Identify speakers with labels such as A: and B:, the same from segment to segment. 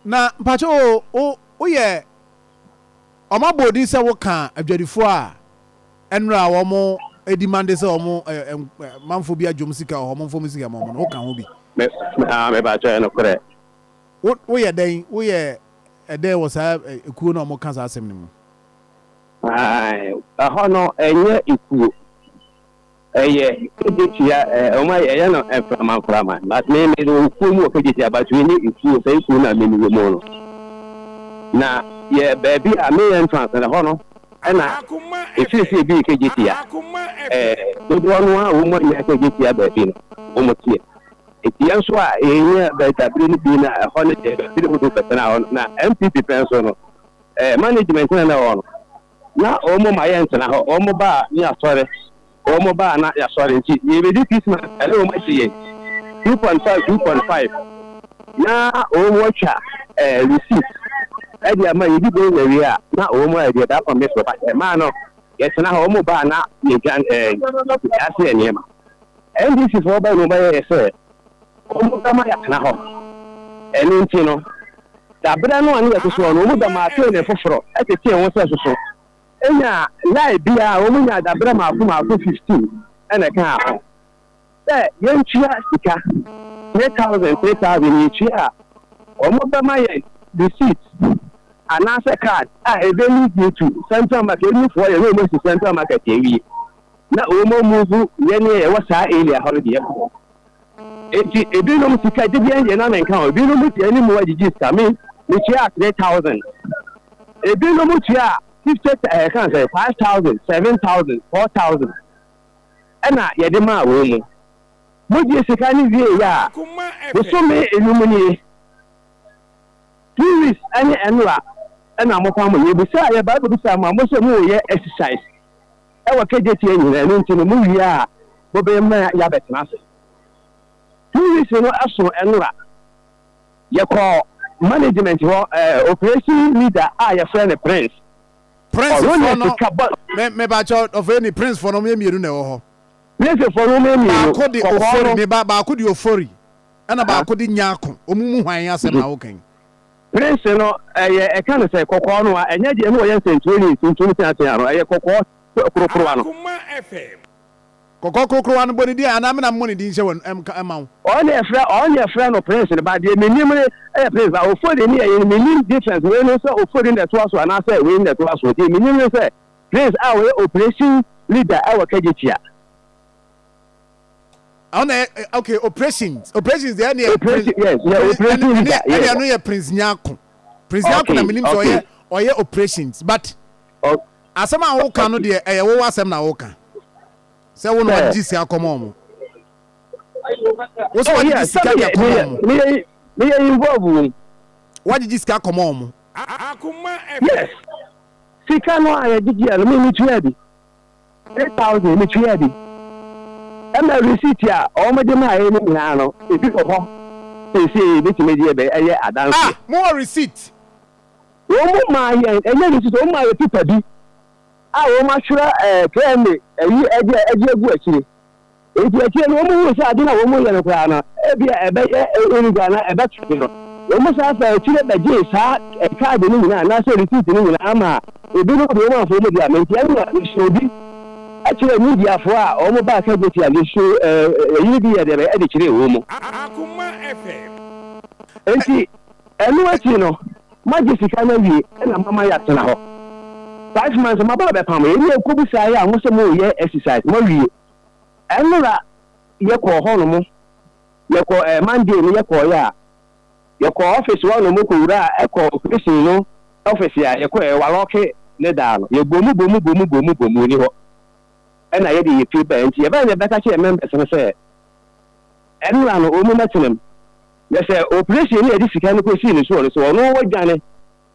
A: na mpacho o ye omabodi se wo kan adwadifo a enra wo mo edimande se wo mo manfo bi adwom sika ho mo mfo musika mo no kan ho bi
B: me ba cho no kore
A: wo ye den wo ye ede wo sa ekuo na mo kan sa asem ni mu
B: ai ho no enye ekuo eye kejetia o ma ye no frama but me do ekuo mu kejetia but we ni ekuo se ekuo na me ni wo mo no na ye baby a me entrance na ho no na efisi bi kejetia do no a wo mo ye kejetia baby no wo mo tie etian so a enye beta bi ni bi na ho ne de bi do petana na MPP penso no management na ho na o mo ma ye ntena ho o mo ba ni asore o mo ba na ya sore nti ye be di Christmas ele o ma tie 2.5 na o mo cha receipt e di ama ye di go we a na o mo e di da pa me so ba e ma no ye tena ho o mo ba na ye jan ase ene ma NDC for ba no ba ye se o mo ta ma ya tena ho ene nti no da bra no ani ya so no o mo da ma te ne foforo e te tie won se so enya lai bia o mu nya da bra ma fu 15 ena ka ho yen chia sika 3000 each year o mo ba ma ye receipt anase card ebe ni due to central market ni for ye no central market ewi na o mo move ye ni e wasa area holiday ko ebi no sika de bia ye na nka o ebi no mu tie ni mo wagigi sika me chia 3000 ebi no mu chia 50 can say 5,000, 7,000, 4,000. And ya de ma wo mu. Mo je sika ni wie ya. Wo so me enumuni. 2 weeks ani enra. Na mo kwa mo ye bi sa ya ba bi sa ma mo so mo ye exercise. E wa keje tie nyina no ntino mo wie a bo be ma ya betina se. 2 weeks no aso enra. Ye ko management ho operation leader ya friend Prince
A: for no me ba cho of any prince for no me miru na ho
B: prince for no me miru
A: ba ko di ofori me ba ko di ofori ana ba ko di nyaako omumu hwan asem na wo kan
B: prince no e kan say kokko no enye je no ye century tuntun ti aro kokko kurokuro ano
A: kokko kurokuro ano boni di ana me na mo ni di nse won ema
B: onye frɛ no prince ba de menim prince ba ofori ni ye menim difference we no so ofori na to aso ana say we na to aso de menim no say prince we operation leader our kejetia
A: okay operations there near
B: operation yes operation leader
A: yeah no prince nyako na menim so oye operations but asema wo kan no de wo asem na wo kan se wo no agisi akomo mo wo so agisi ka akomo
B: me involve
A: wo agisi akomo mo
B: yes sika no ayagigi no me tuya bi 3000 me tuya bi ema receipt ya o me de ma aye ni na no ebi ko ho se bi ti me die be aye adanse
A: more receipt
B: wo mo ma ye enye receipt o ma ye paper bi wo ma hwera KM ayi age egu akire eti akire no mo hu se ade na wo mo ye no kwa na ebi ebe eniga na ebe twi no wo mo sa fa akire beje sa card ni na na se receipt ni na ama ebi no do mo afo mo dia menti na shobi akire media fo a wo mo ba ka geti ade show ayi bi ye de be ade kire wo mo
C: Akoma FM
B: enti enu akire no magisika na wi na mama ya tena ho 5 months my baba pam e ni ekobu sai a won se mo ye exercise mo wi enura ye ko ho no mo ye ko Monday ni ye ko ya ye ko office wa no mo ko wura e ko operation no office ya ye ko wa loke ne da no ye bomu ni ho e na ye de ye paper enti ye ba ne beta che members no se enura no o mo metinem ye se operation ni e di sika no ko si ni so no wo dwane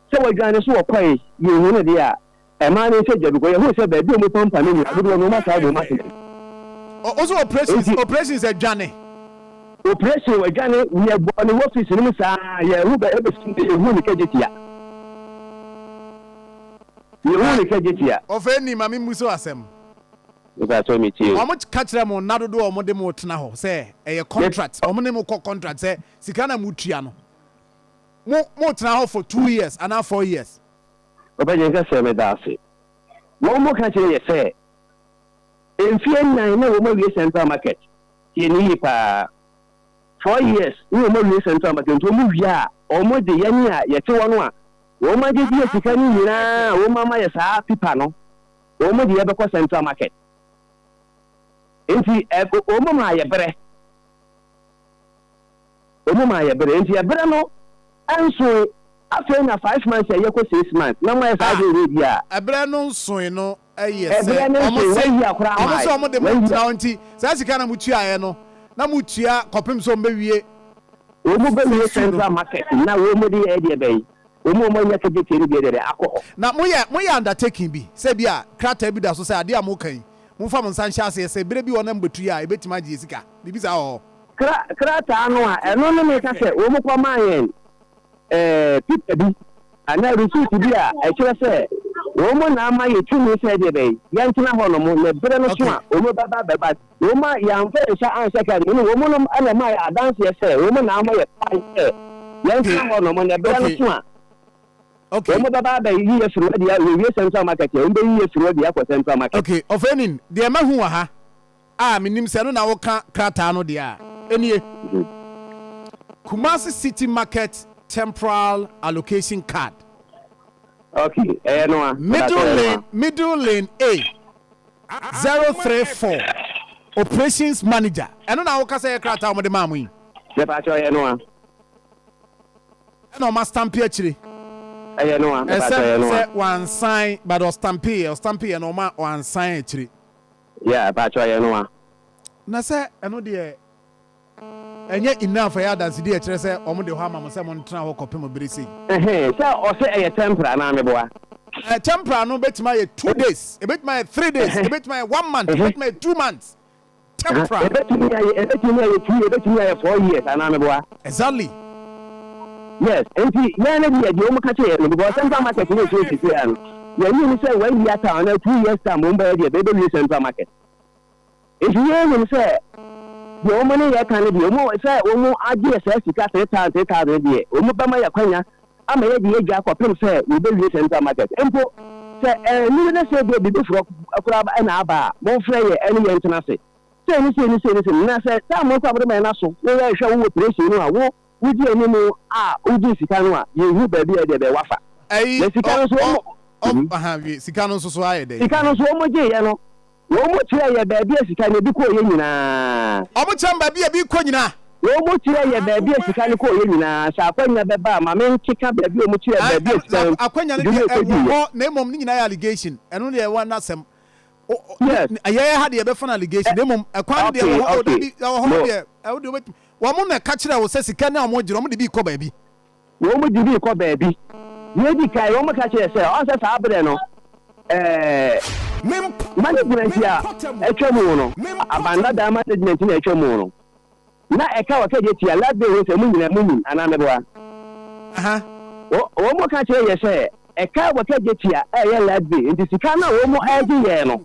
B: se wo dwane so wo kwai ye hu ne de a man say jabu ko who say be do mo pampa ni adudo no ma sa do ma se
A: also operations e dwane
B: operation we dwane we e bo ni office ni sa ye hu be e sin de hu ni kejetia ye hu ni kejetia
A: of any mami muso asem
B: o ba to mi ti
A: o mo ka kire mo nadodo o mo de mo tena ho say e contract o mo ne mo contract say sika na mo tua no mo tena for 2 years and now 4 years.
B: Obaje nka se me da ase. Mo mo ka kire ye se. Enfie nan na wo mo wie central market. Ye ni pa 4 years wo mo wie central market to mo wi a o mo de ye ni a ye te wono a wo ma je die sika ni nyina wo ma ma ye saa pipa no wo mo de ye be ko central market. Enti o mo ma ye bere. O mo ma ye bere enti ye bere no anso after na 5 months ye ko 6 months na mo ye saa de re dia.
A: Ebere no nsoe no eye se
B: omo
A: so omo de mo na nti saa sika na mutua ye no na mutua kopem so mbewie
B: omo be wie central market na wo mo de e de be omo nya ke kiri bi de akọ
A: na mo ye undertaking bi se bi a krata bi da so say ade a mo kan mo fa mo nsan hya se bere bi wona mbetu ya e betima je sika bibi sa ho
B: krata anu a eno no me ka se omo kwa man pipa bi ana receipt bi a e kire se omo na ama ye tumi se de be ye ntina ho no mo na bere no so a omo baba omo ya mfa sha an second no omo no ana ma ya dance ye se omo na ama ye pai ye ntina ho no mo na bere no so a okay omo baba yi ye firo de ya we central market ye mbe yi ye firo de ya ko central market
A: okay ofenin de ma hu wa ha a minim se no na wo ka krata no de a enie Kumasi City Market temporal allocation card.
B: Okay, no.
A: Middle lane A 034 operations manager. Eno na wo ka say krata mo de mamu yi.
B: Se pa cho no.
A: Eno ma stamp here chiri.
B: No.
A: Say one sign but o stamp here no ma one sign chiri.
B: Yeah, pa cho no.
A: Na say eno de enye enough ya dance dey kire say omo de ho amamo say mo ntena ho kopem obirisi
B: say o say e temporary na me boa
A: temporary no betima ye 2 days e betima ye 3 days e betima ye 1 month e betima ye 2 months temporary
B: e betima ye 2 e betima ye 4 years na me boa
A: exactly
B: yes enti na na bi e o mo ka che e because central market ni so ti ya no ye ni say 1 year time na 2 years time mo mba dey be central market if you ni say the woman ya kan bi omo say omo age say sika 3000 dey omo ba ma ya kwanya ama ye dey gya kwapem say we be we central market empo say ni na say dey bi fro akura na aba mo frɛ ye ene ye ntena se say ni na say ta mo kwa bro na so we ya hwɛ wo operation no a wo di ani mu a wo di sika no a ye hu ba bi e dey be wafa
A: le
B: sika no so
A: aha wi sika no so aye dey
B: sika no so omo je ye no omo tire ye ba bi sika ne bi ko ye nyina
A: omo chamba bi ko nyina
B: omo tire ye ba bi sika ne ko ye nyina sha akwanya be ba ma men kika ba bi omo tire ba bi sika
A: akwanya ne e na mom ni nyina ya allegation eno ne e wa na sem aye ha de be fan allegation na mom akwan de wo de bi ho de wo de wo mo na ka kire wo se sika na omo jiro omo de bi ko ba bi
B: omo de bi ko ba bi ye di kai omo ka kire se o se sa abre no management ya etwemu no abanda da management na etwemu no na eka wa kaje tia ladbe wo se munyina munyin ana meboa
A: aha
B: wo mo ka che ye se eka wa kaje tia eye ladbe nti sika na wo mo eje ye no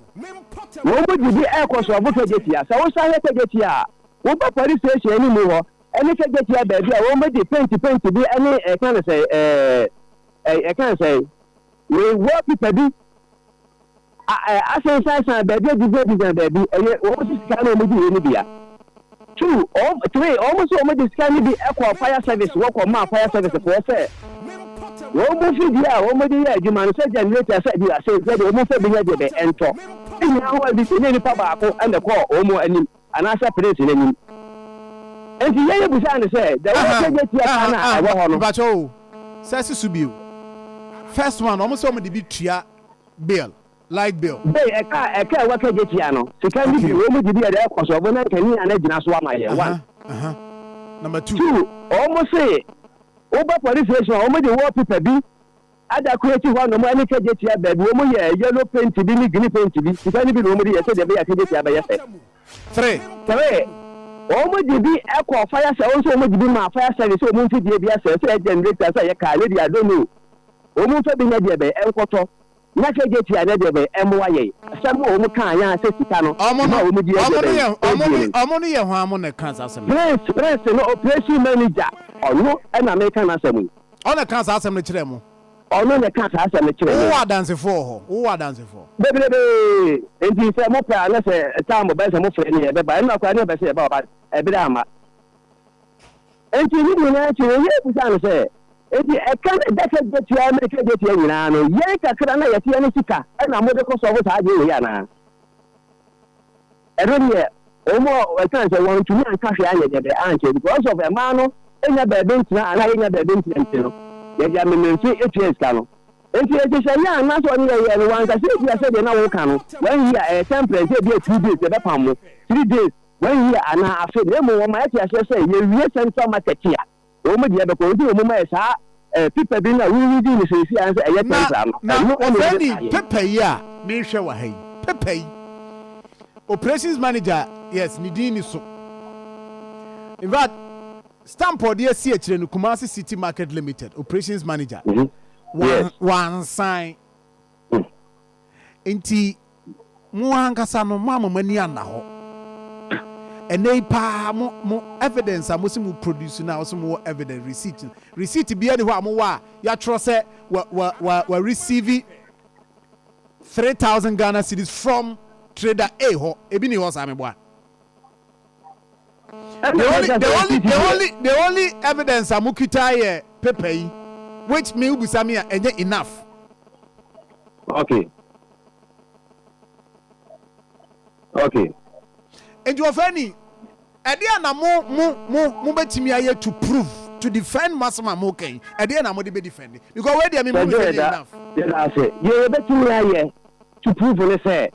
B: wo mo dibi ekoso obo kaje tia sa wo sa he kaje tia wo ba police station ni mu ho eni kaje tia ba bia wo mo di paint bi eni eka na say eka say we wo people bi asensan baby design baby o mo sika na o mo di ni bia 2 or 3 almost o mo di sika ni bi equal fire service wo ko ma fire service for say wo mo fi dia o mo di ya adwuma no say generator say dia say o mo fa bi ya de be ento ni ho bi ni pa ba ko and the call o mo anim ana say place ni anim enti ye bu say and say the wo say get ya na e wo ho no
A: ba cho say su bio first one almost o mo di bi tua bill light bill
B: eka wa ka jetia no sika ni bi wo mu di ya de kwaso bo na kani ana gina so ama ye 1
A: number 2
B: almost say oba police station o mu di war paper bi ada create one no mo ani ka jetia ba bi wo mu ye yellow paint bi ni green paint bi sika ni bi no mu di ye se de be ya ka jetia ba ye se
A: 3
B: o mu di bi ekwa fire service o so mu di bi ma fire service o mu fi di bi ya se generator say ye ka le di adonu o mu fa bi nya di be enkoto na ke geti ade de be emwa ye asem o mu kan ya se sika no
A: omo no ye ho amo na kan asem
B: press no operation manager ono na me kan asem
A: Ona kan sa asem ne kire mu.
B: Ono ne kan sa asem ne kire mu.
A: Wo adansefo ho. Wo adansefo.
B: Bebe enti se mo pa na se time be se mo fre ne be ba na kwa ne be se ba ba e bi da ama. Enti ni na chi ye busa no se enti e kan da ke de tia me ke de tia nyina no ye kakra na ye tia ne sika e na mo de ko so ho sa je ye ana. Ero ne omo e kan se won tumi an ka hwe anye de be anche because of a man no enya be be ntina ana enya be be ntina ntino ye ja me menfi ets ka no enti e je ya na so ne ye no wan ka se bia se de na wo ka no when here temperature be 2 days e be pam mo 3 days when here ana afi ne mo ma ya ti se ye wie central market ya o mo de be ko ndi o mo ma sa people bi na we di ni se si an se e ye central no
A: ofeni pepe ya me hwe wa hai pepe operations manager yes nidini so in fact stamp or the see no Kumasi City Market Limited operations manager one sign enti mu hankasa no mama mani anda ho enei pa mo evidence amosi mu produce na so mo evidence receipt bia de ho amowa ya tro se wa receive 3,000 Ghana cedis from trader A ho ebi ni ho sa me boa. The only evidence amukita ye pepe which me ubusami enye enough.
B: Okay.
A: And you ofeni ade na mo betimi aye to prove to defend Masama Moken ade na mo de be defend because where dey me mo defend enough.
B: Yes I say you betimi aye to prove le say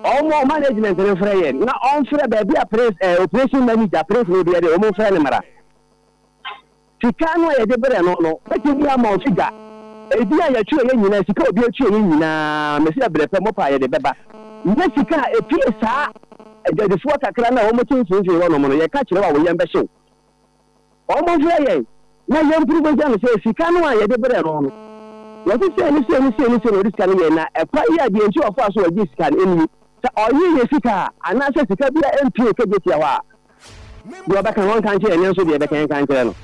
B: Omo management ne freye na on frere ba bia press operation manager press no bia de omo frere ne mara sika no ye de bere no eti bia ma ofiga e bia ya tue ye nyina sika obi atue ye nyina me se bere pe mo pa ye de beba ne sika e pie sa de de fo kakra na omo tinfin fi no mo no ye ka kire wa wo ye mbehye omo frere na ye improve ja no se sika no ye de bere no yo se ni no risk kan ye na e pa ye de nti ofo aso wa ji sika eni oyi ye sika ana se sika bia MP ke jetia wa do ba kan won kan che enye so de be kan che no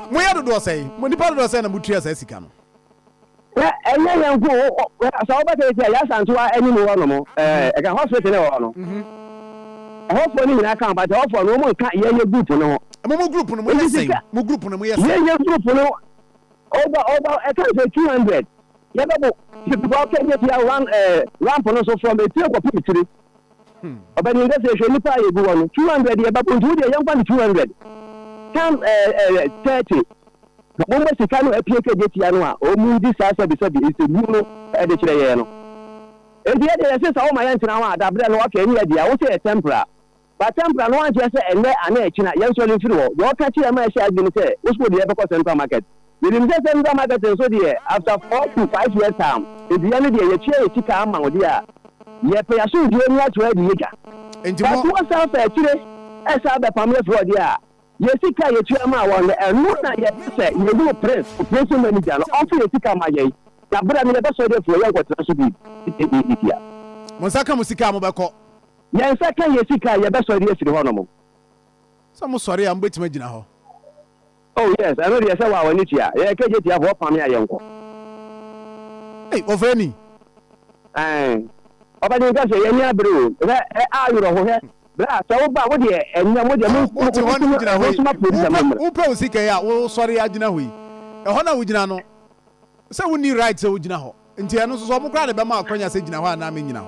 A: mo ya do say mo ni pa do say na mutua say sika no
B: enye yan ko so ba ke jetia ya santu wa eni mo no mo e kan hospital ne wo no hospital ni na kan ba hospital no mo kan ye group no
A: mo group no mo yes say mo group no mo yes
B: ye group no over e kan say 200 ya babo people can get here one ramp no so from a three ko pitiri obani nga se shoni pa yebu wono 200 ya babo ntu de yan kwa 200 kan 30 mo mo sika no apie ke get here no a o mu di sa bi ise mu no e de kire ye no e de se sa o ma yan tina wa da bre no wa ke ni ya dia wo se tempera ba tempera no an je se ene ana e kina yan so le firi wo wo ka kire ma e sha adwini se wo so de e be ko central market. The Minister market so there after 4 to 5 years time, the end of the year, you can among dear. Ye pay a soon, you not ready. And what's out there today? As I have a family for dear. Yes, you can you chairman one and not yet say you do press, operation manager, offer you to come my day. The brother never saw it for you what to be here.
A: Monsaka Musika Mobako.
B: Yes, I can you see your best idea to the honorable.
A: Some sorry, I'm waiting to know.
B: Oh yes, I know the say wa wani tia. Ye ke je tia ho pam ya yenko.
A: Hey, ofeni.
B: Obani ga se ye ni abru. A yuro ho he. Bra so ba wo de enya mo de mo suma producer member.
A: Wo pe usika ya, wo sorry agina hoyi. E ho na wo gina no. Se wo ni right se wo gina ho. Nti eno so mo kra de be ma akonya se gina ho na me gina ho.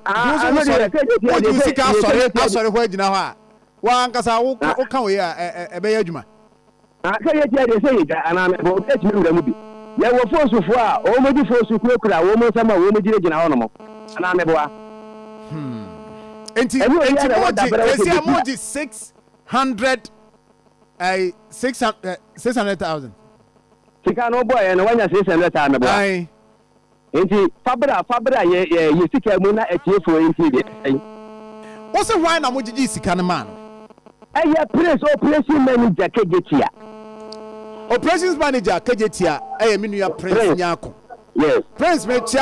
B: I know the ke je tia.
A: Wo usika sorry ho gina ho a. Wa ankasa wo kan we a e be ya adwuma.
B: Aka ye tia de say ga ana me bo te mi mu bi ye wo fosu fo a o mo di fosu kura wo mo sama wo mo gire gina ho no mo ana me bo a
A: enti emoji 600,000
B: sika no boy no wanya 600,000 me bo ai enti fabra ye sika mu na etiefo enti de
A: wo se why na mo gigi sika no man
B: aya press operation manager kegetia
A: operations manager kegetia aya minu ya prince nyako
B: yes
A: prince me chia